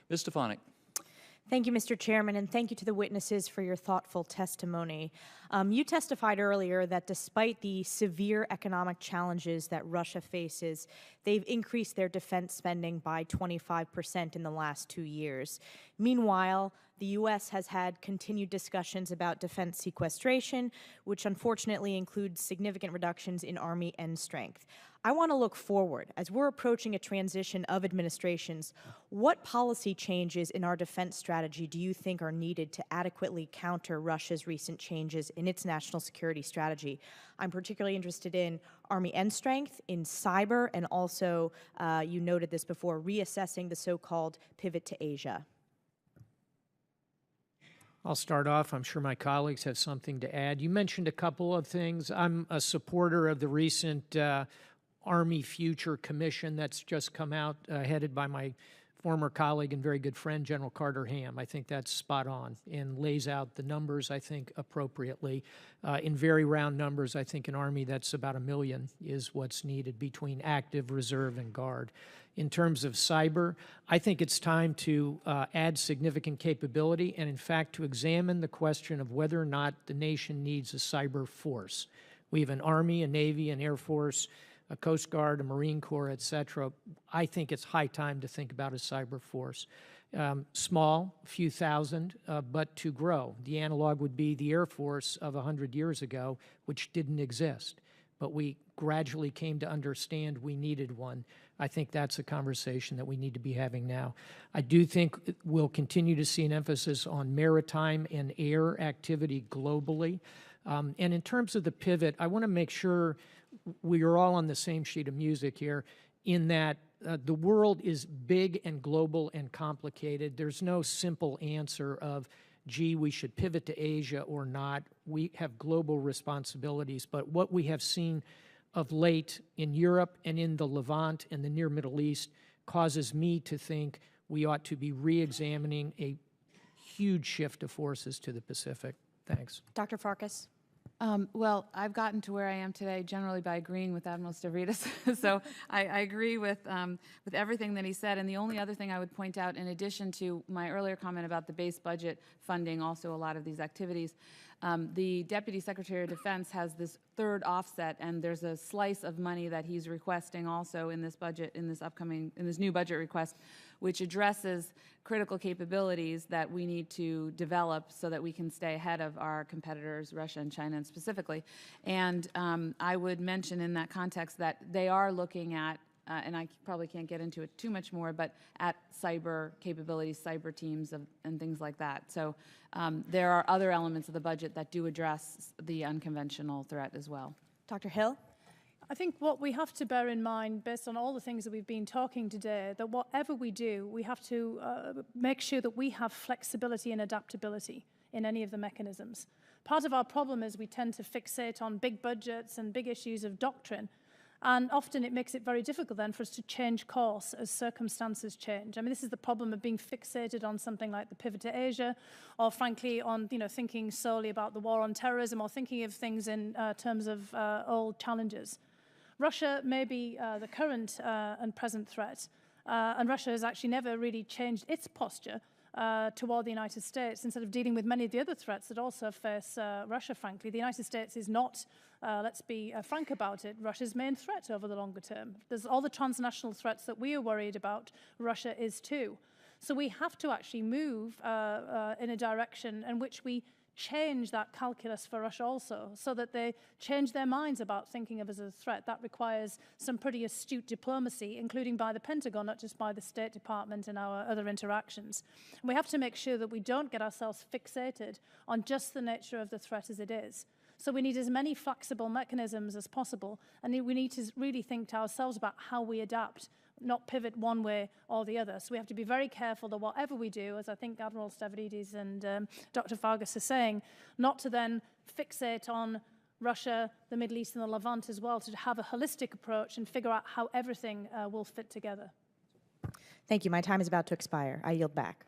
Ms. Stefanik. Thank you, Mr. Chairman, and thank you to the witnesses for your thoughtful testimony. You testified earlier that despite the severe economic challenges that Russia faces, they've increased their defense spending by 25% in the last 2 years. Meanwhile, the U.S. has had continued discussions about defense sequestration, which unfortunately includes significant reductions in Army end strength. I want to look forward. As we're approaching a transition of administrations, what policy changes in our defense strategy do you think are needed to adequately counter Russia's recent changes in its national security strategy? I'm particularly interested in Army end strength, in cyber, and also, you noted this before, reassessing the so-called pivot to Asia. I'll start off. I'm sure my colleagues have something to add. You mentioned a couple of things. I'm a supporter of the recent Army Future Commission that's just come out, headed by my former colleague and very good friend, General Carter Ham. I think that's spot on and lays out the numbers, I think, appropriately. In very round numbers, I think an Army that's about 1 million is what's needed between active, reserve, and guard. In terms of cyber, I think it's time to add significant capability and, in fact, to examine the question of whether or not the nation needs a cyber force. We have an Army, a Navy, an Air Force, a Coast Guard, a Marine Corps, et cetera. I think it's high time to think about a cyber force. Small, a few thousand, but to grow. The analog would be the Air Force of 100 years ago, which didn't exist. But we gradually came to understand we needed one. I think that's a conversation that we need to be having now. I do think we'll continue to see an emphasis on maritime and air activity globally. And in terms of the pivot, I want to make sure we are all on the same sheet of music here in that the world is big and global and complicated. There's no simple answer of, gee, we should pivot to Asia or not. We have global responsibilities, but what we have seen of late in Europe and in the Levant and the Near Middle East causes me to think we ought to be re-examining a huge shift of forces to the Pacific. Thanks. Dr. Farkas. Well, I've gotten to where I am today generally by agreeing with Admiral Stavridis, so I agree with everything that he said. And the only other thing I would point out, in addition to my earlier comment about the base budget funding also a lot of these activities, the Deputy Secretary of Defense has this third offset, and there's a slice of money that he's requesting also in this budget, in this new budget request, which addresses critical capabilities that we need to develop so that we can stay ahead of our competitors, Russia and China specifically. And I would mention in that context that they are looking at, and I probably can't get into it too much more, but at cyber capabilities, cyber teams, and things like that. So there are other elements of the budget that do address the unconventional threat as well. Dr. Hill? I think what we have to bear in mind, based on all the things that we've been talking today, that whatever we do, we have to make sure that we have flexibility and adaptability in any of the mechanisms. Part of our problem is we tend to fixate on big budgets and big issues of doctrine, and often it makes it very difficult then for us to change course as circumstances change. I mean, this is the problem of being fixated on something like the pivot to Asia, or frankly on thinking solely about the war on terrorism, or thinking of things in terms of old challenges. Russia may be the current and present threat, and Russia has actually never really changed its posture toward the United States. Instead of dealing with many of the other threats that also face Russia, frankly, the United States is not, let's be frank about it, Russia's main threat over the longer term. There's all the transnational threats that we are worried about, Russia is too. So we have to actually move in a direction in which we change that calculus for Russia also, so that they change their minds about thinking of us as a threat. That requires some pretty astute diplomacy, including by the Pentagon, not just by the State Department and our other interactions. And we have to make sure that we don't get ourselves fixated on just the nature of the threat as it is. So we need as many flexible mechanisms as possible, and we need to really think to ourselves about how we adapt, not pivot one way or the other. So we have to be very careful that whatever we do, as I think Admiral Stavridis and Dr. Farkas are saying, not to then fixate on Russia, the Middle East and the Levant as well, to have a holistic approach and figure out how everything will fit together. Thank you. My time is about to expire. I yield back.